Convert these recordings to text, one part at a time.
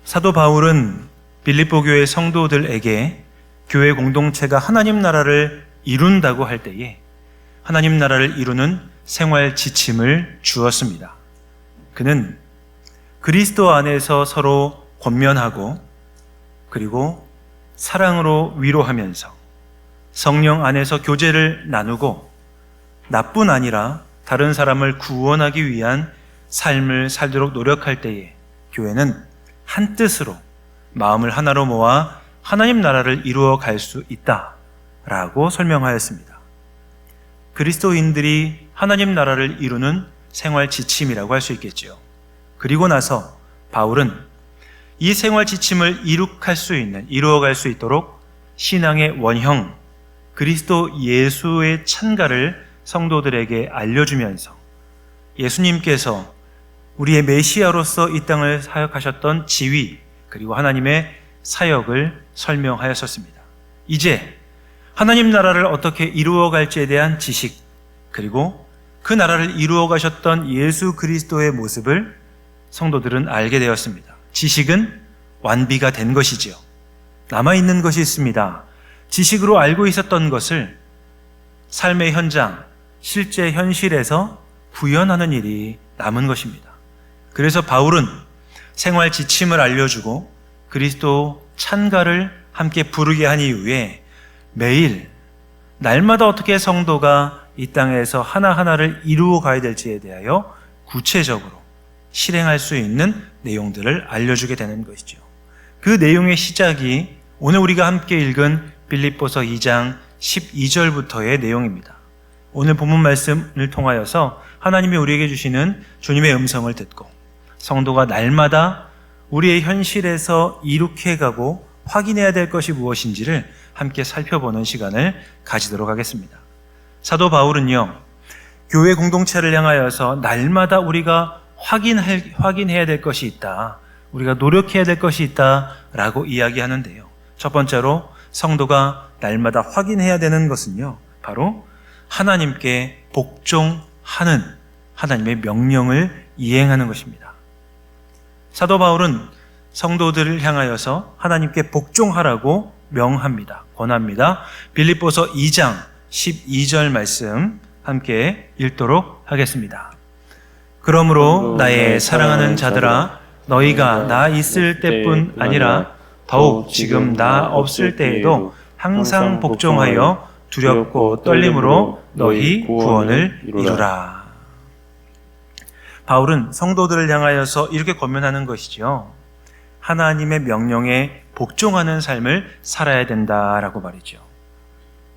사도 바울은 빌립보 교회 성도들에게 교회 공동체가 하나님 나라를 이룬다고 할 때에 하나님 나라를 이루는 생활 지침을 주었습니다. 그는 그리스도 안에서 서로 권면하고 그리고 사랑으로 위로하면서 성령 안에서 교제를 나누고 나뿐 아니라 다른 사람을 구원하기 위한 삶을 살도록 노력할 때에 교회는 한 뜻으로 마음을 하나로 모아 하나님 나라를 이루어 갈 수 있다라고 설명하였습니다. 그리스도인들이 하나님 나라를 이루는 생활 지침이라고 할 수 있겠지요. 그리고 나서 바울은 이 생활 지침을 이루어갈 수 있도록 신앙의 원형, 그리스도 예수의 찬가를 성도들에게 알려주면서 예수님께서 우리의 메시아로서 이 땅을 사역하셨던 지위, 그리고 하나님의 사역을 설명하였었습니다. 이제 하나님 나라를 어떻게 이루어갈지에 대한 지식, 그리고 그 나라를 이루어 가셨던 예수 그리스도의 모습을 성도들은 알게 되었습니다. 지식은 완비가 된 것이지요. 남아있는 것이 있습니다. 지식으로 알고 있었던 것을 삶의 현장, 실제 현실에서 구현하는 일이 남은 것입니다. 그래서 바울은 생활 지침을 알려주고 그리스도 찬가를 함께 부르게 한 이후에 매일 날마다 어떻게 성도가 이 땅에서 하나하나를 이루어 가야 될지에 대하여 구체적으로 실행할 수 있는 내용들을 알려주게 되는 것이죠. 그 내용의 시작이 오늘 우리가 함께 읽은 빌립보서 2장 12절부터의 내용입니다. 오늘 본문 말씀을 통하여서 하나님이 우리에게 주시는 주님의 음성을 듣고 성도가 날마다 우리의 현실에서 이룩해 가고 확인해야 될 것이 무엇인지를 함께 살펴보는 시간을 가지도록 하겠습니다. 사도 바울은요, 교회 공동체를 향하여서 날마다 우리가 확인해야 될 것이 있다, 우리가 노력해야 될 것이 있다라고 이야기하는데요. 첫 번째로 성도가 날마다 확인해야 되는 것은요, 바로 하나님께 복종하는 하나님의 명령을 이행하는 것입니다. 사도 바울은 성도들을 향하여서 하나님께 복종하라고 명합니다. 권합니다. 빌립보서 2장 12절 말씀 함께 읽도록 하겠습니다. 그러므로 나의 사랑하는 자들아, 너희가 나 있을 때뿐 아니라 더욱 지금 나 없을 때에도 항상 복종하여 두렵고 떨림으로 너희 구원을 이루라. 바울은 성도들을 향하여서 이렇게 권면하는 것이죠. 하나님의 명령에 복종하는 삶을 살아야 된다라고 말이죠.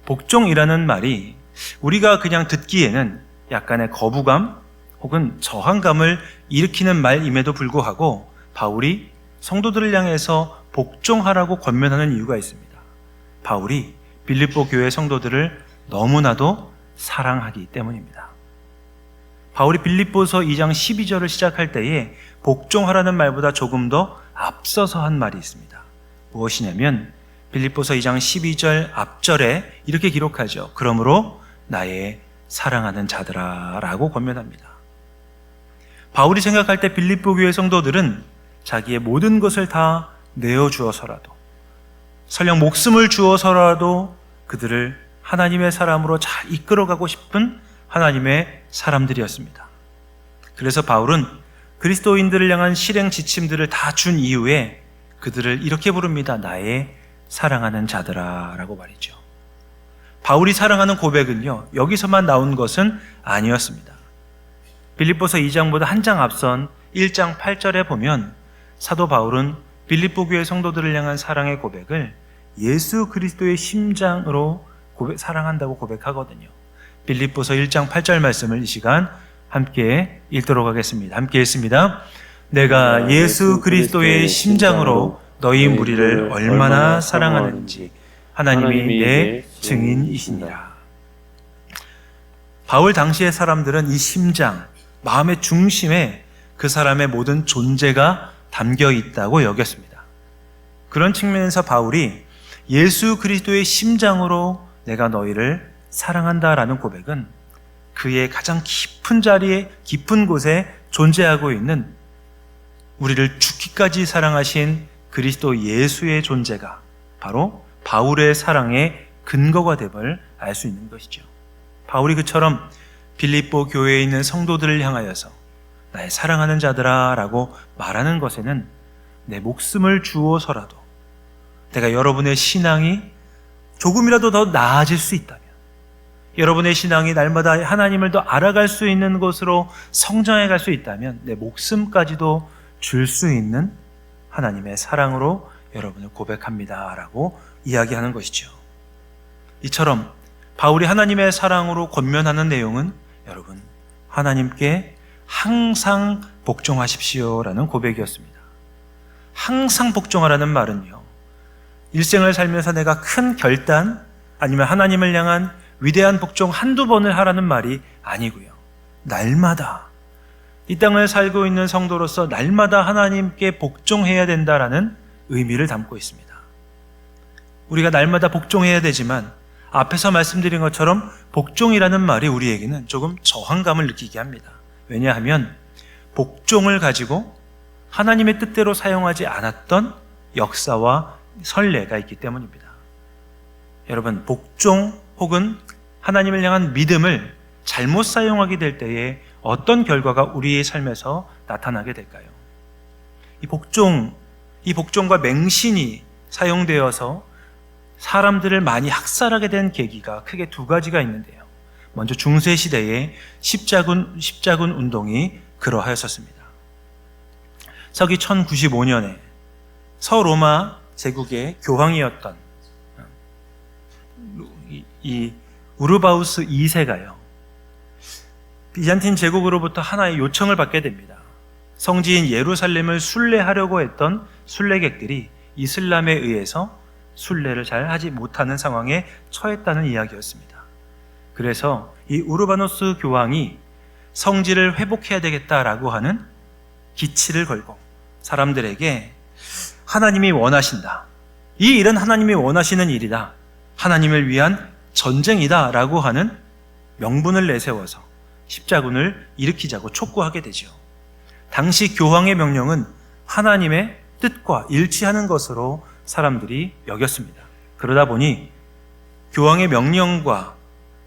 복종이라는 말이 우리가 그냥 듣기에는 약간의 거부감 혹은 저항감을 일으키는 말임에도 불구하고 바울이 성도들을 향해서 복종하라고 권면하는 이유가 있습니다. 바울이 빌립보 교회 성도들을 너무나도 사랑하기 때문입니다. 바울이 빌립보서 2장 12절을 시작할 때에 복종하라는 말보다 조금 더 앞서서 한 말이 있습니다. 무엇이냐면 빌립보서 2장 12절 앞절에 이렇게 기록하죠. 그러므로 나의 사랑하는 자들아 라고 권면합니다. 바울이 생각할 때 빌립보 교회 성도들은 자기의 모든 것을 다 내어주어서라도, 설령 목숨을 주어서라도 그들을 하나님의 사람으로 잘 이끌어가고 싶은 하나님의 사람들이었습니다. 그래서 바울은 그리스도인들을 향한 실행 지침들을 다 준 이후에 그들을 이렇게 부릅니다. 나의 사랑하는 자들아 라고 말이죠. 바울이 사랑하는 고백은요, 여기서만 나온 것은 아니었습니다. 빌립보서 2장보다 한 장 앞선 1장 8절에 보면 사도 바울은 빌립보 교회 성도들을 향한 사랑의 고백을 예수 그리스도의 심장으로 사랑한다고 고백하거든요. 빌립보서 1장 8절 말씀을 이 시간 함께 읽도록 하겠습니다. 함께 읽습니다. 내가 예수 그리스도의 심장으로 너희 무리를 얼마나 사랑하는지 하나님이 내 증인이시니라. 바울 당시의 사람들은 이 심장, 마음의 중심에 그 사람의 모든 존재가 담겨 있다고 여겼습니다. 그런 측면에서 바울이 예수 그리스도의 심장으로 내가 너희를 사랑한다라는 고백은 그의 가장 깊은 자리에, 깊은 곳에 존재하고 있는 우리를 죽기까지 사랑하신 그리스도 예수의 존재가 바로 바울의 사랑의 근거가 됨을 알 수 있는 것이죠. 바울이 그처럼 빌립보 교회에 있는 성도들을 향하여서 나의 사랑하는 자들아 라고 말하는 것에는 내 목숨을 주어서라도 내가 여러분의 신앙이 조금이라도 더 나아질 수 있다면, 여러분의 신앙이 날마다 하나님을 더 알아갈 수 있는 것으로 성장해 갈 수 있다면 내 목숨까지도 줄 수 있는 하나님의 사랑으로 여러분을 고백합니다 라고 이야기하는 것이죠. 이처럼 바울이 하나님의 사랑으로 권면하는 내용은 여러분, 하나님께 항상 복종하십시오 라는 고백이었습니다. 항상 복종하라는 말은요, 일생을 살면서 내가 큰 결단 아니면 하나님을 향한 위대한 복종 한두 번을 하라는 말이 아니고요, 날마다 이 땅을 살고 있는 성도로서 날마다 하나님께 복종해야 된다라는 의미를 담고 있습니다. 우리가 날마다 복종해야 되지만 앞에서 말씀드린 것처럼 복종이라는 말이 우리에게는 조금 저항감을 느끼게 합니다. 왜냐하면 복종을 가지고 하나님의 뜻대로 사용하지 않았던 역사와 선례가 있기 때문입니다. 여러분, 복종 혹은 하나님을 향한 믿음을 잘못 사용하게 될 때에 어떤 결과가 우리의 삶에서 나타나게 될까요? 이 복종과 맹신이 사용되어서 사람들을 많이 학살하게 된 계기가 크게 두 가지가 있는데요. 먼저 중세시대의 십자군 운동이 그러하였었습니다. 서기 1095년에 서로마 제국의 교황이었던 이 우르바우스 2세가요, 비잔틴 제국으로부터 하나의 요청을 받게 됩니다. 성지인 예루살렘을 순례하려고 했던 순례객들이 이슬람에 의해서 순례를 잘 하지 못하는 상황에 처했다는 이야기였습니다. 그래서 이 우르바노스 교황이 성지를 회복해야 되겠다라고 하는 기치를 걸고 사람들에게 하나님이 원하신다, 이 일은 하나님이 원하시는 일이다, 하나님을 위한 전쟁이다 라고 하는 명분을 내세워서 십자군을 일으키자고 촉구하게 되죠. 당시 교황의 명령은 하나님의 뜻과 일치하는 것으로 사람들이 여겼습니다. 그러다 보니 교황의 명령과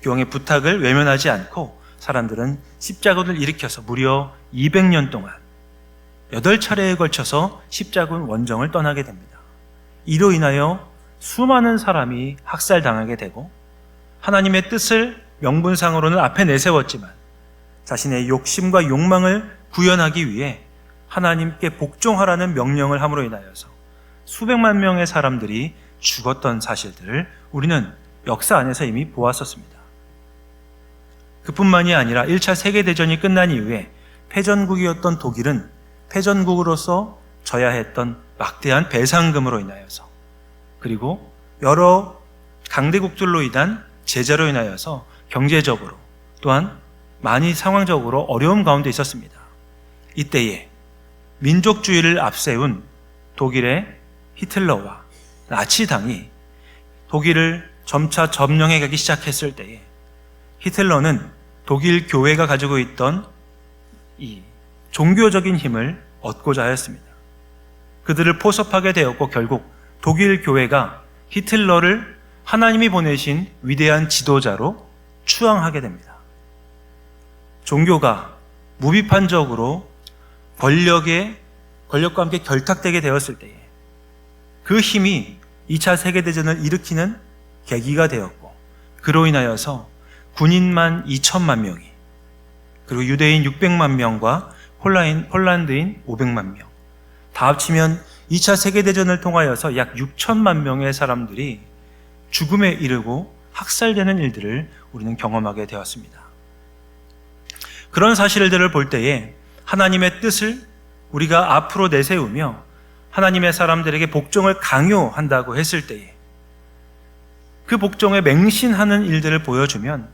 교황의 부탁을 외면하지 않고 사람들은 십자군을 일으켜서 무려 200년 동안 8차례에 걸쳐서 십자군 원정을 떠나게 됩니다. 이로 인하여 수많은 사람이 학살당하게 되고 하나님의 뜻을 명분상으로는 앞에 내세웠지만 자신의 욕심과 욕망을 구현하기 위해 하나님께 복종하라는 명령을 함으로 인하여서 수백만 명의 사람들이 죽었던 사실들을 우리는 역사 안에서 이미 보았었습니다. 그뿐만이 아니라 1차 세계대전이 끝난 이후에 패전국이었던 독일은 패전국으로서 져야 했던 막대한 배상금으로 인하여서, 그리고 여러 강대국들로 인한 제재로 인하여서 경제적으로 또한 많이 상황적으로 어려움 가운데 있었습니다. 이때에 민족주의를 앞세운 독일의 히틀러와 나치당이 독일을 점차 점령해 가기 시작했을 때에 히틀러는 독일 교회가 가지고 있던 이 종교적인 힘을 얻고자 하였습니다. 그들을 포섭하게 되었고 결국 독일 교회가 히틀러를 하나님이 보내신 위대한 지도자로 추앙하게 됩니다. 종교가 무비판적으로 권력과 함께 결탁되게 되었을 때에 그 힘이 2차 세계대전을 일으키는 계기가 되었고, 그로 인하여서 군인만 2천만 명이, 그리고 유대인 600만 명과 폴란드인 500만 명, 다 합치면 2차 세계대전을 통하여서 약 6천만 명의 사람들이 죽음에 이르고 학살되는 일들을 우리는 경험하게 되었습니다. 그런 사실들을 볼 때에 하나님의 뜻을 우리가 앞으로 내세우며 하나님의 사람들에게 복종을 강요한다고 했을 때에 그 복종에 맹신하는 일들을 보여주면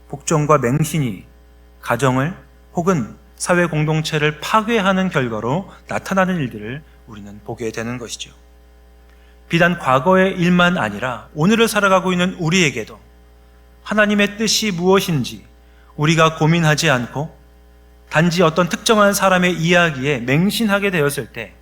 복종과 맹신이 가정을 혹은 사회 공동체를 파괴하는 결과로 나타나는 일들을 우리는 보게 되는 것이죠. 비단 과거의 일만 아니라 오늘을 살아가고 있는 우리에게도 하나님의 뜻이 무엇인지 우리가 고민하지 않고 단지 어떤 특정한 사람의 이야기에 맹신하게 되었을 때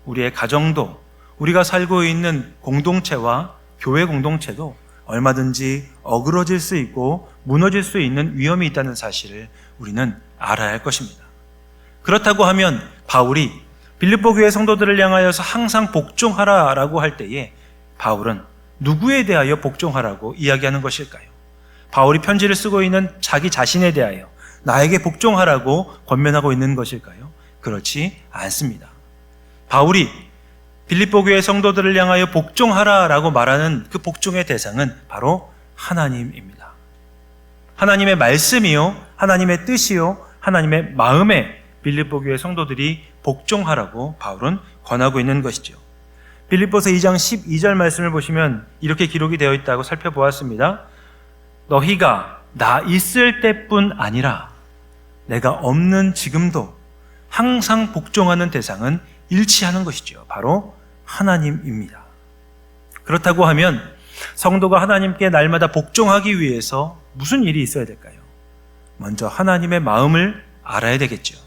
우리의 가정도, 우리가 살고 있는 공동체와 교회 공동체도 얼마든지 어그러질 수 있고 무너질 수 있는 위험이 있다는 사실을 우리는 알아야 할 것입니다. 그렇다고 하면 바울이 빌립보 교회 성도들을 향하여서 항상 복종하라라고 할 때에 바울은 누구에 대하여 복종하라고 이야기하는 것일까요? 바울이 편지를 쓰고 있는 자기 자신에 대하여 나에게 복종하라고 권면하고 있는 것일까요? 그렇지 않습니다. 바울이 빌립보 교회 성도들을 향하여 복종하라라고 말하는 그 복종의 대상은 바로 하나님입니다. 하나님의 말씀이요, 하나님의 뜻이요, 하나님의 마음에 빌립보 교회 성도들이 복종하라고 바울은 권하고 있는 것이죠. 빌립보서 2장 12절 말씀을 보시면 이렇게 기록이 되어 있다고 살펴보았습니다. 너희가 나 있을 때뿐 아니라 내가 없는 지금도 항상 복종하는 대상은 일치하는 것이죠. 바로 하나님입니다. 그렇다고 하면 성도가 하나님께 날마다 복종하기 위해서 무슨 일이 있어야 될까요? 먼저 하나님의 마음을 알아야 되겠죠.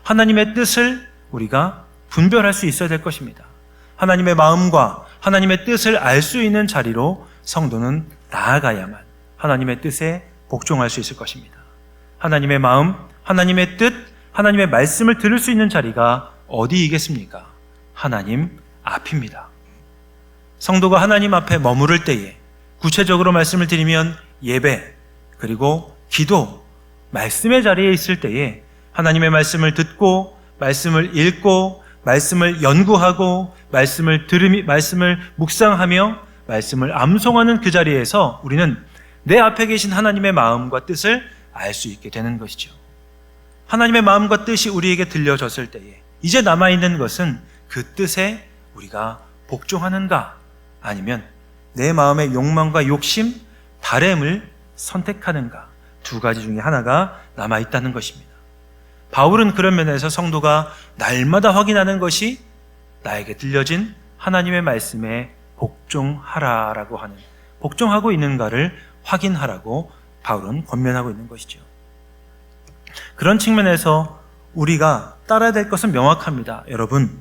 하나님의 뜻을 우리가 분별할 수 있어야 될 것입니다. 하나님의 마음과 하나님의 뜻을 알 수 있는 자리로 성도는 나아가야만 하나님의 뜻에 복종할 수 있을 것입니다. 하나님의 마음, 하나님의 뜻, 하나님의 말씀을 들을 수 있는 자리가 어디이겠습니까? 하나님 앞입니다. 성도가 하나님 앞에 머무를 때에 구체적으로 말씀을 드리면 예배, 그리고 기도, 말씀의 자리에 있을 때에 하나님의 말씀을 듣고 말씀을 읽고 말씀을 연구하고 말씀을 묵상하며 말씀을 암송하는 그 자리에서 우리는 내 앞에 계신 하나님의 마음과 뜻을 알 수 있게 되는 것이죠. 하나님의 마음과 뜻이 우리에게 들려졌을 때에 이제 남아있는 것은 그 뜻에 우리가 복종하는가, 아니면 내 마음의 욕망과 욕심, 바램을 선택하는가, 두 가지 중에 하나가 남아있다는 것입니다. 바울은 그런 면에서 성도가 날마다 확인하는 것이 나에게 들려진 하나님의 말씀에 복종하라라고 하는, 복종하고 있는가를 확인하라고 바울은 권면하고 있는 것이죠. 그런 측면에서 우리가 따라야 될 것은 명확합니다. 여러분,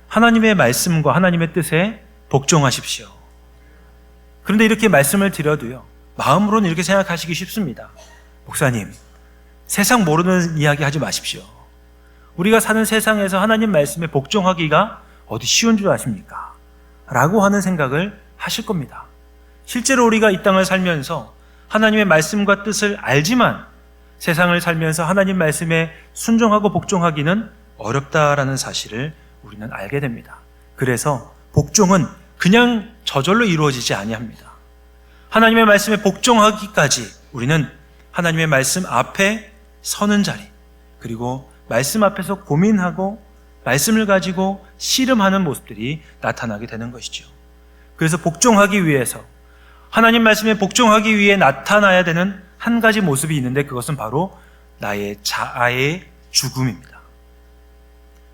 하나님의 말씀과 하나님의 뜻에 복종하십시오. 그런데 이렇게 말씀을 드려도요, 마음으로는 이렇게 생각하시기 쉽습니다. 목사님, 세상 모르는 이야기 하지 마십시오. 우리가 사는 세상에서 하나님 말씀에 복종하기가 어디 쉬운 줄 아십니까? 라고 하는 생각을 하실 겁니다. 실제로 우리가 이 땅을 살면서 하나님의 말씀과 뜻을 알지만 세상을 살면서 하나님 말씀에 순종하고 복종하기는 어렵다라는 사실을 우리는 알게 됩니다. 그래서 복종은 그냥 저절로 이루어지지 아니합니다. 하나님의 말씀에 복종하기까지 우리는 하나님의 말씀 앞에 서는 자리, 그리고 말씀 앞에서 고민하고 말씀을 가지고 씨름하는 모습들이 나타나게 되는 것이죠. 그래서 복종하기 위해서, 하나님 말씀에 복종하기 위해 나타나야 되는 한 가지 모습이 있는데 그것은 바로 나의 자아의 죽음입니다.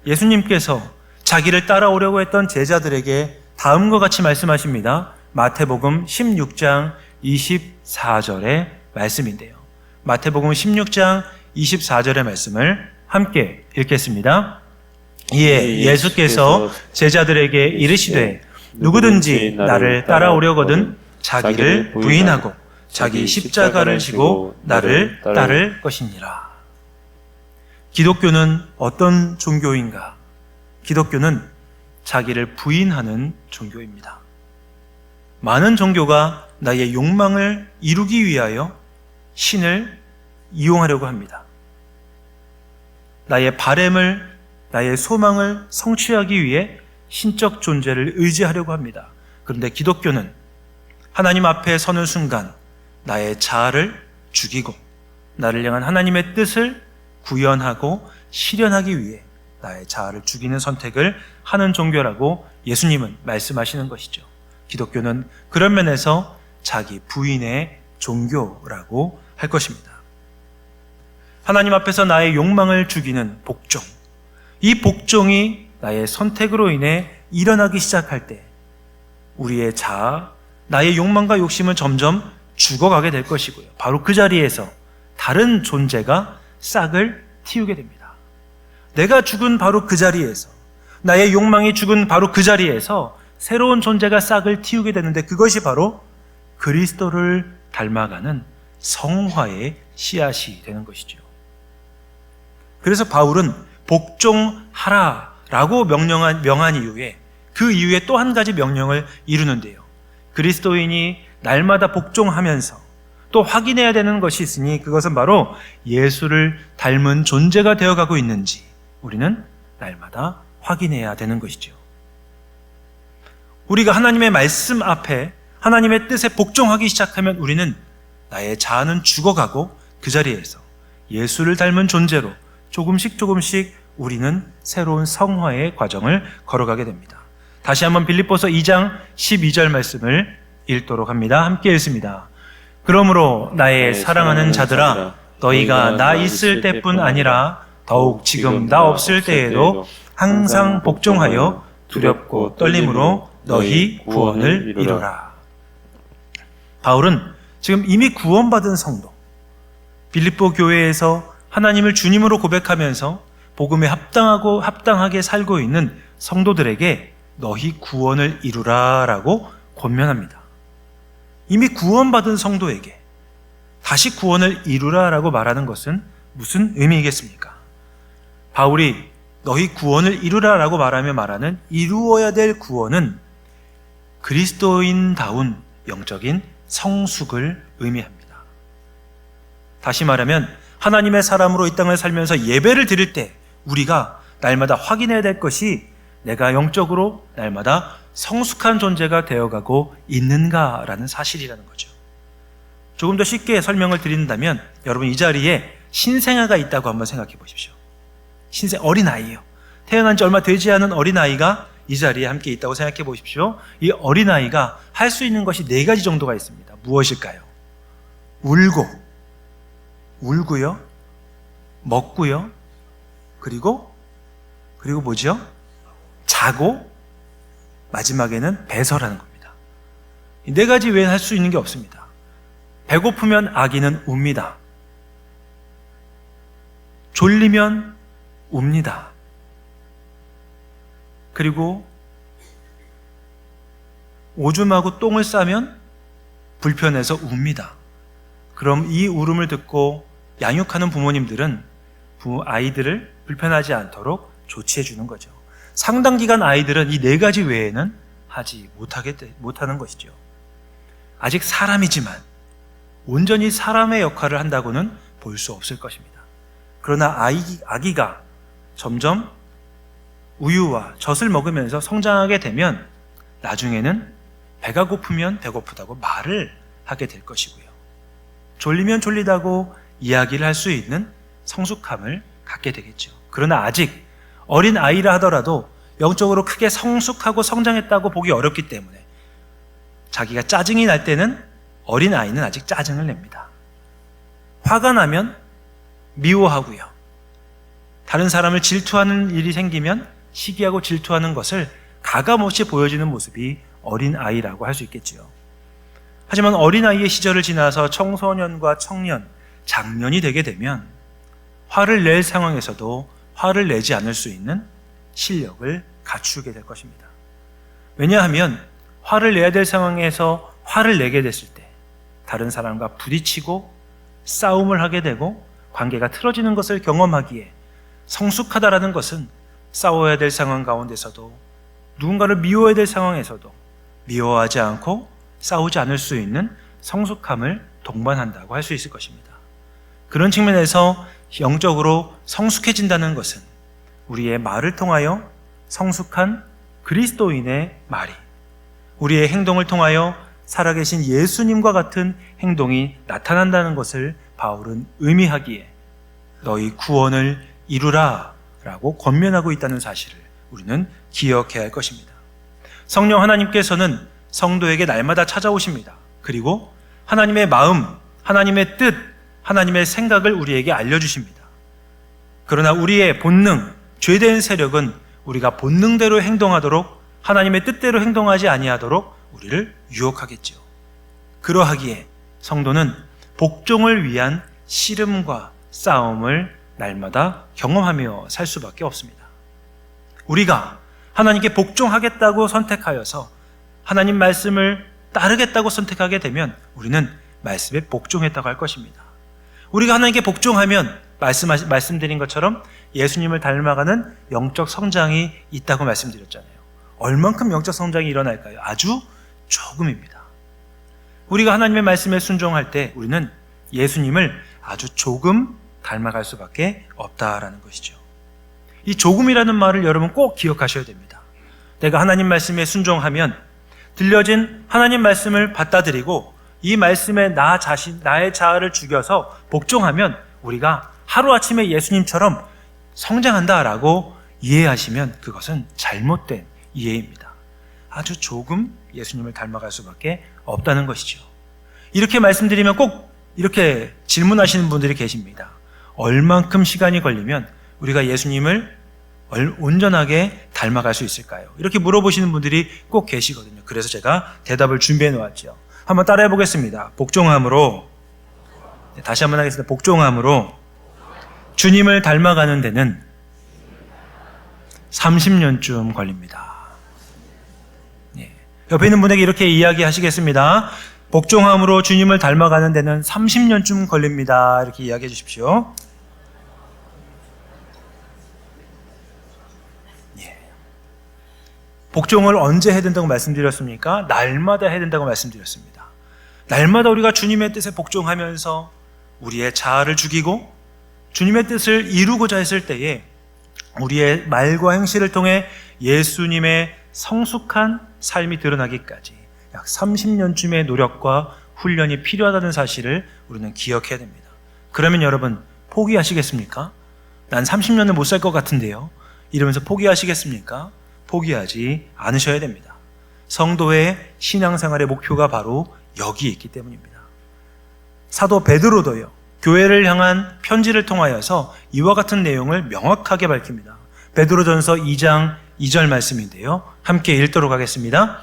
예수님께서 자기를 따라오려고 했던 제자들에게 다음과 같이 말씀하십니다. 마태복음 16장 24절의 말씀인데요. 마태복음 16장 24절의 말씀을 함께 읽겠습니다. 이에 예수께서 제자들에게 이르시되 누구든지 나를 따라오려거든 자기를 부인하고 자기 십자가를 지고 나를 따를 것이니라. 기독교는 어떤 종교인가? 기독교는 자기를 부인하는 종교입니다. 많은 종교가 나의 욕망을 이루기 위하여 신을 이용하려고 합니다. 나의 바램을, 나의 소망을 성취하기 위해 신적 존재를 의지하려고 합니다. 그런데 기독교는 하나님 앞에 서는 순간 나의 자아를 죽이고 나를 향한 하나님의 뜻을 구현하고 실현하기 위해 나의 자아를 죽이는 선택을 하는 종교라고 예수님은 말씀하시는 것이죠. 기독교는 그런 면에서 자기 부인의 종교라고 할 것입니다. 하나님 앞에서 나의 욕망을 죽이는 복종, 이 복종이 나의 선택으로 인해 일어나기 시작할 때 우리의 자아, 나의 욕망과 욕심은 점점 죽어가게 될 것이고요. 바로 그 자리에서 다른 존재가 싹을 틔우게 됩니다. 내가 죽은 바로 그 자리에서, 나의 욕망이 죽은 바로 그 자리에서 새로운 존재가 싹을 틔우게 되는데, 그것이 바로 그리스도를 닮아가는 성화의 씨앗이 되는 것이죠. 그래서 바울은 복종하라라고 명한 이후에 그 이후에 또 한 가지 명령을 이루는데요. 그리스도인이 날마다 복종하면서 또 확인해야 되는 것이 있으니 그것은 바로 예수를 닮은 존재가 되어가고 있는지 우리는 날마다 확인해야 되는 것이죠. 우리가 하나님의 말씀 앞에 하나님의 뜻에 복종하기 시작하면 우리는 나의 자아는 죽어가고 그 자리에서 예수를 닮은 존재로 조금씩 우리는 새로운 성화의 과정을 걸어가게 됩니다. 다시 한번 빌립보서 2장 12절 말씀을 읽도록 합니다. 함께 읽습니다. 그러므로 나의 사랑하는 자들아, 너희가 나 있을 때뿐 아니라 더욱 지금 나 없을 때에도 항상 복종하여 두렵고 떨림으로 너희 구원을 이루라. 바울은 지금 이미 구원받은 성도, 빌립보 교회에서 하나님을 주님으로 고백하면서 복음에 합당하게 살고 있는 성도들에게 너희 구원을 이루라 라고 권면합니다. 이미 구원받은 성도에게 다시 구원을 이루라 라고 말하는 것은 무슨 의미이겠습니까? 바울이 너희 구원을 이루라 라고 말하는 이루어야 될 구원은 그리스도인다운 영적인 성숙을 의미합니다. 다시 말하면 하나님의 사람으로 이 땅을 살면서 예배를 드릴 때 우리가 날마다 확인해야 될 것이 내가 영적으로 날마다 성숙한 존재가 되어가고 있는가라는 사실이라는 거죠. 조금 더 쉽게 설명을 드린다면 여러분 이 자리에 신생아가 있다고 한번 생각해 보십시오. 어린아이예요. 태어난 지 얼마 되지 않은 어린아이가 이 자리에 함께 있다고 생각해 보십시오. 이 어린아이가 할 수 있는 것이 4가지 정도가 있습니다. 무엇일까요? 울고요, 먹고요, 그리고 뭐죠? 자고 마지막에는 배설하는 겁니다. 이 4가지 외에는 할 수 있는 게 없습니다. 배고프면 아기는 웁니다. 졸리면 웁니다. 그리고 오줌하고 똥을 싸면 불편해서 웁니다. 그럼 이 울음을 듣고 양육하는 부모님들은 아이들을 불편하지 않도록 조치해 주는 거죠. 상당 기간 아이들은 이 4가지 외에는 하지 못하는 것이죠. 아직 사람이지만 온전히 사람의 역할을 한다고는 볼 수 없을 것입니다. 그러나 아기가 점점 우유와 젖을 먹으면서 성장하게 되면 나중에는 배가 고프면 배고프다고 말을 하게 될 것이고요. 졸리면 졸리다고 이야기를 할 수 있는 성숙함을 갖게 되겠죠. 그러나 아직 어린 아이라 하더라도 영적으로 크게 성숙하고 성장했다고 보기 어렵기 때문에 자기가 짜증이 날 때는 어린 아이는 아직 짜증을 냅니다. 화가 나면 미워하고요. 다른 사람을 질투하는 일이 생기면 시기하고 질투하는 것을 가감없이 보여지는 모습이 어린 아이라고 할 수 있겠지요. 하지만 어린 아이의 시절을 지나서 청소년과 청년, 장년이 되게 되면 화를 낼 상황에서도 화를 내지 않을 수 있는 실력을 갖추게 될 것입니다. 왜냐하면 화를 내야 될 상황에서 화를 내게 됐을 때 다른 사람과 부딪히고 싸움을 하게 되고 관계가 틀어지는 것을 경험하기에 성숙하다라는 것은 싸워야 될 상황 가운데서도 누군가를 미워해야 될 상황에서도 미워하지 않고 싸우지 않을 수 있는 성숙함을 동반한다고 할 수 있을 것입니다. 그런 측면에서 영적으로 성숙해진다는 것은 우리의 말을 통하여 성숙한 그리스도인의 말이, 우리의 행동을 통하여 살아계신 예수님과 같은 행동이 나타난다는 것을 바울은 의미하기에 너희 구원을 이루라 라고 권면하고 있다는 사실을 우리는 기억해야 할 것입니다. 성령 하나님께서는 성도에게 날마다 찾아오십니다. 그리고 하나님의 마음, 하나님의 뜻, 하나님의 생각을 우리에게 알려주십니다. 그러나 우리의 본능, 죄된 세력은 우리가 본능대로 행동하도록, 하나님의 뜻대로 행동하지 아니하도록 우리를 유혹하겠죠. 그러하기에 성도는 복종을 위한 씨름과 싸움을 날마다 경험하며 살 수밖에 없습니다. 우리가 하나님께 복종하겠다고 선택하여서 하나님 말씀을 따르겠다고 선택하게 되면 우리는 말씀에 복종했다고 할 것입니다. 우리가 하나님께 복종하면 말씀드린 것처럼 예수님을 닮아가는 영적 성장이 있다고 말씀드렸잖아요. 얼만큼 영적 성장이 일어날까요? 아주 조금입니다. 우리가 하나님의 말씀에 순종할 때 우리는 예수님을 아주 조금 닮아갈 수밖에 없다라는 것이죠. 이 조금이라는 말을 여러분 꼭 기억하셔야 됩니다. 내가 하나님 말씀에 순종하면 들려진 하나님 말씀을 받아들이고 이 말씀에 나의 자아를 죽여서 복종하면 우리가 하루아침에 예수님처럼 성장한다라고 이해하시면 그것은 잘못된 이해입니다. 아주 조금 예수님을 닮아갈 수밖에 없다는 것이죠. 이렇게 말씀드리면 꼭 이렇게 질문하시는 분들이 계십니다. 얼만큼 시간이 걸리면 우리가 예수님을 온전하게 닮아갈 수 있을까요? 이렇게 물어보시는 분들이 꼭 계시거든요. 그래서 제가 대답을 준비해 놓았죠. 한번 따라해 보겠습니다. 복종함으로, 다시 한번 하겠습니다. 복종함으로 주님을 닮아가는 데는 30년쯤 걸립니다. 옆에 있는 분에게 이렇게 이야기하시겠습니다. 복종함으로 주님을 닮아가는 데는 30년쯤 걸립니다. 이렇게 이야기해 주십시오. 복종을 언제 해야 된다고 말씀드렸습니까? 날마다 해야 된다고 말씀드렸습니다. 날마다 우리가 주님의 뜻에 복종하면서 우리의 자아를 죽이고 주님의 뜻을 이루고자 했을 때에 우리의 말과 행실을 통해 예수님의 성숙한 삶이 드러나기까지 약 30년쯤의 노력과 훈련이 필요하다는 사실을 우리는 기억해야 됩니다. 그러면 여러분 포기하시겠습니까? 난 30년을 못 살 것 같은데요. 이러면서 포기하시겠습니까? 포기하지 않으셔야 됩니다. 성도의 신앙생활의 목표가 바로 여기에 있기 때문입니다. 사도 베드로도요, 교회를 향한 편지를 통하여서 이와 같은 내용을 명확하게 밝힙니다. 베드로전서 2장 2절 말씀인데요. 함께 읽도록 하겠습니다.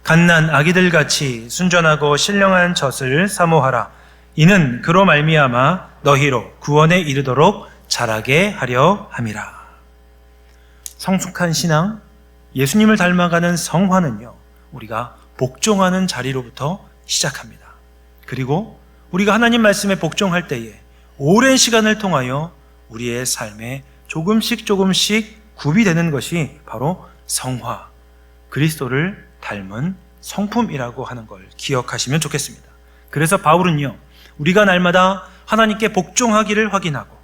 갓난 아기들같이 순전하고 신령한 젖을 사모하라. 이는 그로 말미암아 너희로 구원에 이르도록 자라게 하려 함이라. 성숙한 신앙, 예수님을 닮아가는 성화는요, 우리가 복종하는 자리로부터 시작합니다. 그리고 우리가 하나님 말씀에 복종할 때에 오랜 시간을 통하여 우리의 삶에 조금씩 구비되는 것이 바로 성화, 그리스도를 닮은 성품이라고 하는 걸 기억하시면 좋겠습니다. 그래서 바울은요, 우리가 날마다 하나님께 복종하기를 확인하고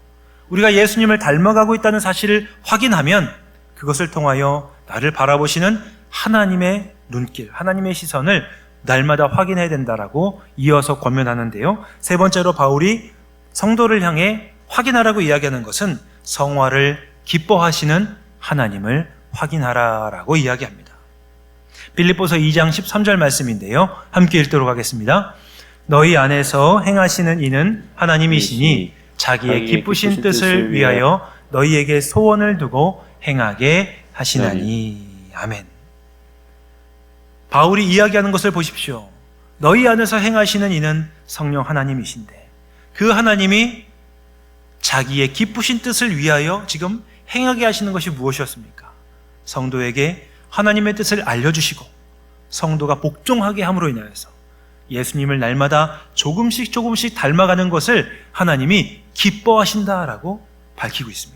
우리가 예수님을 닮아가고 있다는 사실을 확인하면 그것을 통하여 나를 바라보시는 하나님의 눈길, 하나님의 시선을 날마다 확인해야 된다라고 이어서 권면하는데요. 세 번째로 바울이 성도를 향해 확인하라고 이야기하는 것은 성화를 기뻐하시는 하나님을 확인하라라고 이야기합니다. 빌립보서 2장 13절 말씀인데요. 함께 읽도록 하겠습니다. 너희 안에서 행하시는 이는 하나님이시니 자기의 기쁘신 뜻을 위하여 너희에게 소원을 두고 행하게 하시나니. 아멘. 바울이 이야기하는 것을 보십시오. 너희 안에서 행하시는 이는 성령 하나님이신데 그 하나님이 자기의 기쁘신 뜻을 위하여 지금 행하게 하시는 것이 무엇이었습니까? 성도에게 하나님의 뜻을 알려주시고 성도가 복종하게 함으로 인하여서 예수님을 날마다 조금씩 닮아가는 것을 하나님이 기뻐하신다라고 밝히고 있습니다.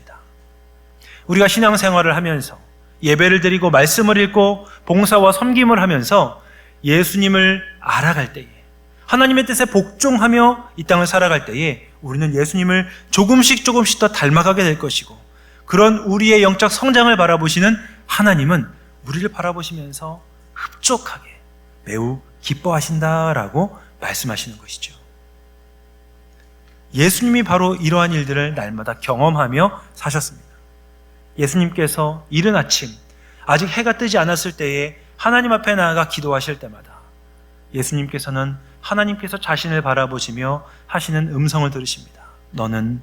우리가 신앙생활을 하면서 예배를 드리고 말씀을 읽고 봉사와 섬김을 하면서 예수님을 알아갈 때에 하나님의 뜻에 복종하며 이 땅을 살아갈 때에 우리는 예수님을 조금씩 더 닮아가게 될 것이고 그런 우리의 영적 성장을 바라보시는 하나님은 우리를 바라보시면서 흡족하게 매우 기뻐하신다라고 말씀하시는 것이죠. 예수님이 바로 이러한 일들을 날마다 경험하며 사셨습니다. 예수님께서 이른 아침 아직 해가 뜨지 않았을 때에 하나님 앞에 나아가 기도하실 때마다 예수님께서는 하나님께서 자신을 바라보시며 하시는 음성을 들으십니다. 너는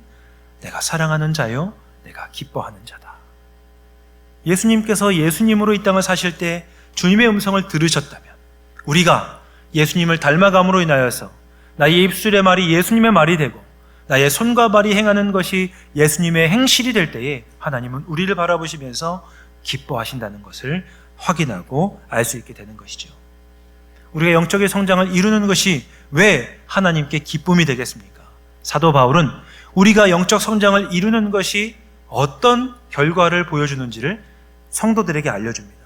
내가 사랑하는 자요 내가 기뻐하는 자다. 예수님께서 예수님으로 이 땅을 사실 때 주님의 음성을 들으셨다면 우리가 예수님을 닮아감으로 인하여서 나의 입술의 말이 예수님의 말이 되고 나의 손과 발이 행하는 것이 예수님의 행실이 될 때에 하나님은 우리를 바라보시면서 기뻐하신다는 것을 확인하고 알 수 있게 되는 것이죠. 우리가 영적인 성장을 이루는 것이 왜 하나님께 기쁨이 되겠습니까? 사도 바울은 우리가 영적 성장을 이루는 것이 어떤 결과를 보여주는지를 성도들에게 알려줍니다.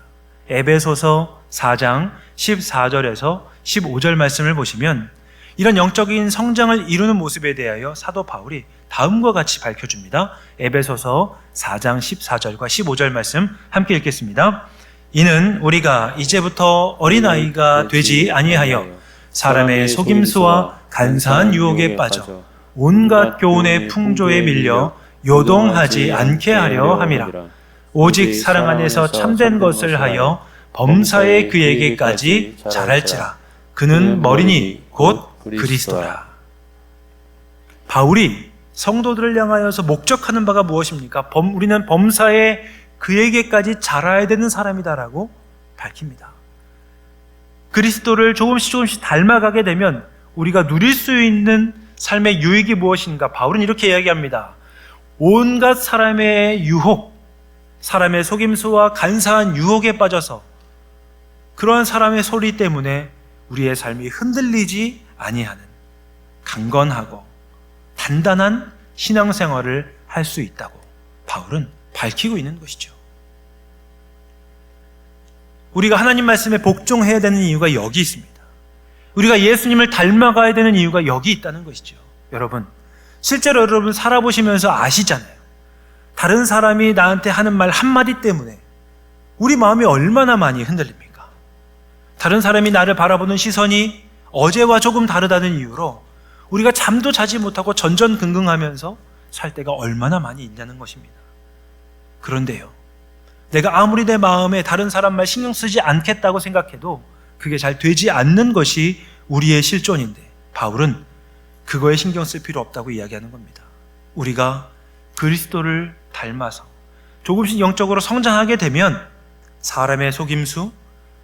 에베소서 4장 14절에서 15절 말씀을 보시면 이런 영적인 성장을 이루는 모습에 대하여 사도 바울이 다음과 같이 밝혀줍니다. 에베소서 4장 14절과 15절 말씀 함께 읽겠습니다. 이는 우리가 이제부터 어린아이가 되지 아니하여 사람의 속임수와 간사한 유혹에 빠져 온갖 교훈의 풍조에 밀려 요동하지 않게 하려 함이라. 오직 사랑 안에서 참된 것을 하여 범사에 그에게까지 자랄지라. 그는 머리니 곧 그리스도라. 바울이 성도들을 향하여서 목적하는 바가 무엇입니까? 우리는 범사에 그에게까지 자라야 되는 사람이다라고 밝힙니다. 그리스도를 조금씩 닮아가게 되면 우리가 누릴 수 있는 삶의 유익이 무엇인가? 바울은 이렇게 이야기합니다. 온갖 사람의 유혹, 사람의 속임수와 간사한 유혹에 빠져서 그러한 사람의 소리 때문에 우리의 삶이 흔들리지 아니하는 강건하고 단단한 신앙생활을 할 수 있다고 바울은 밝히고 있는 것이죠. 우리가 하나님 말씀에 복종해야 되는 이유가 여기 있습니다. 우리가 예수님을 닮아가야 되는 이유가 여기 있다는 것이죠. 여러분, 실제로 여러분 살아보시면서 아시잖아요. 다른 사람이 나한테 하는 말 한마디 때문에 우리 마음이 얼마나 많이 흔들립니까? 다른 사람이 나를 바라보는 시선이 어제와 조금 다르다는 이유로 우리가 잠도 자지 못하고 전전긍긍하면서 살 때가 얼마나 많이 있냐는 것입니다. 그런데요, 내가 아무리 내 마음에 다른 사람 말 신경 쓰지 않겠다고 생각해도 그게 잘 되지 않는 것이 우리의 실존인데 바울은 그거에 신경 쓸 필요 없다고 이야기하는 겁니다. 우리가 그리스도를 닮아서 조금씩 영적으로 성장하게 되면 사람의 속임수,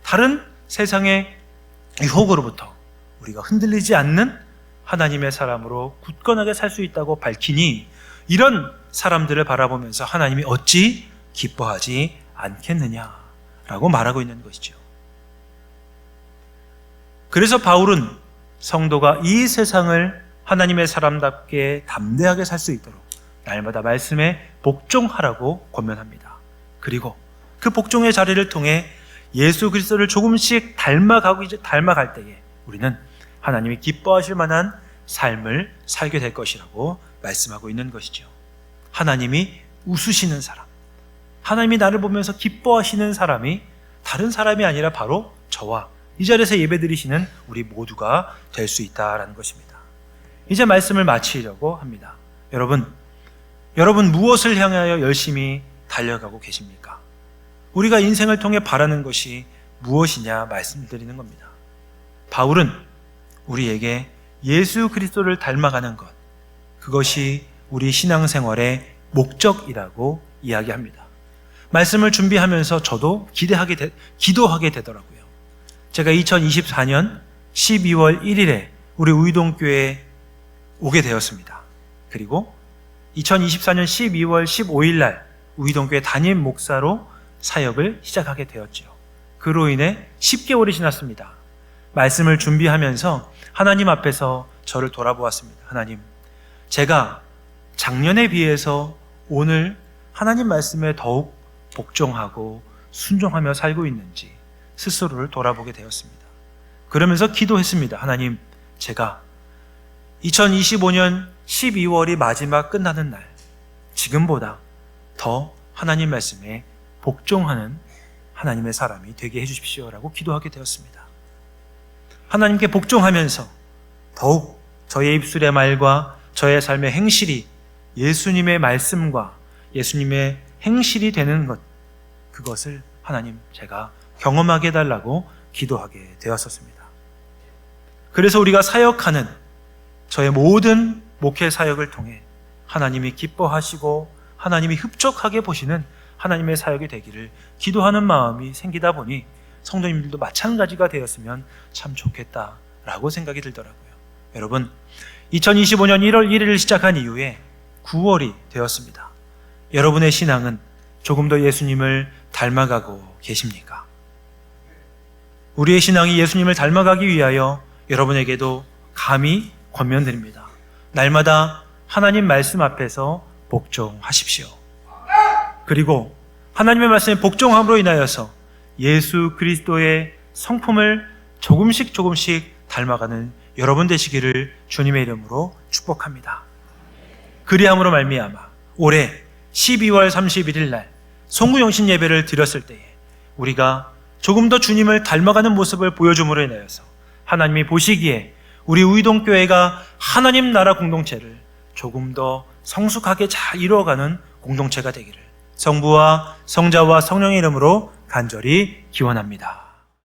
다른 세상의 유혹으로부터 우리가 흔들리지 않는 하나님의 사람으로 굳건하게 살 수 있다고 밝히니 이런 사람들을 바라보면서 하나님이 어찌 기뻐하지 않겠느냐라고 말하고 있는 것이죠. 그래서 바울은 성도가 이 세상을 하나님의 사람답게 담대하게 살 수 있도록 날마다 말씀에 복종하라고 권면합니다. 그리고 그 복종의 자리를 통해 예수 그리스도를 조금씩 닮아갈 때에 우리는 하나님이 기뻐하실 만한 삶을 살게 될 것이라고 말씀하고 있는 것이죠. 하나님이 웃으시는 사람, 하나님이 나를 보면서 기뻐하시는 사람이 다른 사람이 아니라 바로 저와 이 자리에서 예배드리시는 우리 모두가 될 수 있다라는 것입니다. 이제 말씀을 마치려고 합니다. 여러분 무엇을 향하여 열심히 달려가고 계십니까? 우리가 인생을 통해 바라는 것이 무엇이냐 말씀드리는 겁니다. 바울은 우리에게 예수 그리스도를 닮아가는 것, 그것이 우리 신앙생활의 목적이라고 이야기합니다. 말씀을 준비하면서 저도 기도하게 되더라고요. 제가 2024년 12월 1일에 우리 우이동교회에 오게 되었습니다. 그리고 2024년 12월 15일 날 우이동교회 담임 목사로 사역을 시작하게 되었죠. 그로 인해 10개월이 지났습니다. 말씀을 준비하면서 하나님 앞에서 저를 돌아보았습니다. 하나님, 제가 작년에 비해서 오늘 하나님 말씀에 더욱 복종하고 순종하며 살고 있는지 스스로를 돌아보게 되었습니다. 그러면서 기도했습니다. 하나님, 제가 2025년 12월이 마지막 끝나는 날, 지금보다 더 하나님 말씀에 복종하는 하나님의 사람이 되게 해주십시오라고 기도하게 되었습니다. 하나님께 복종하면서 더욱 저의 입술의 말과 저의 삶의 행실이 예수님의 말씀과 예수님의 행실이 되는 것, 그것을 하나님 제가 경험하게 해달라고 기도하게 되었었습니다. 그래서 우리가 사역하는 저의 모든 목회 사역을 통해 하나님이 기뻐하시고 하나님이 흡족하게 보시는 하나님의 사역이 되기를 기도하는 마음이 생기다 보니 성도님들도 마찬가지가 되었으면 참 좋겠다라고 생각이 들더라고요. 여러분, 2025년 1월 1일을 시작한 이후에 9월이 되었습니다. 여러분의 신앙은 조금 더 예수님을 닮아가고 계십니까? 우리의 신앙이 예수님을 닮아가기 위하여 여러분에게도 감히 권면드립니다. 날마다 하나님 말씀 앞에서 복종하십시오. 그리고 하나님의 말씀에 복종함으로 인하여서 예수 그리스도의 성품을 조금씩 닮아가는 여러분 되시기를 주님의 이름으로 축복합니다. 그리함으로 말미암아 올해 12월 31일 날 송구영신 예배를 드렸을 때에 우리가 조금 더 주님을 닮아가는 모습을 보여줌으로 인하여서 하나님이 보시기에 우리 우이동교회가 하나님 나라 공동체를 조금 더 성숙하게 잘 이루어가는 공동체가 되기를 성부와 성자와 성령의 이름으로 간절히 기원합니다.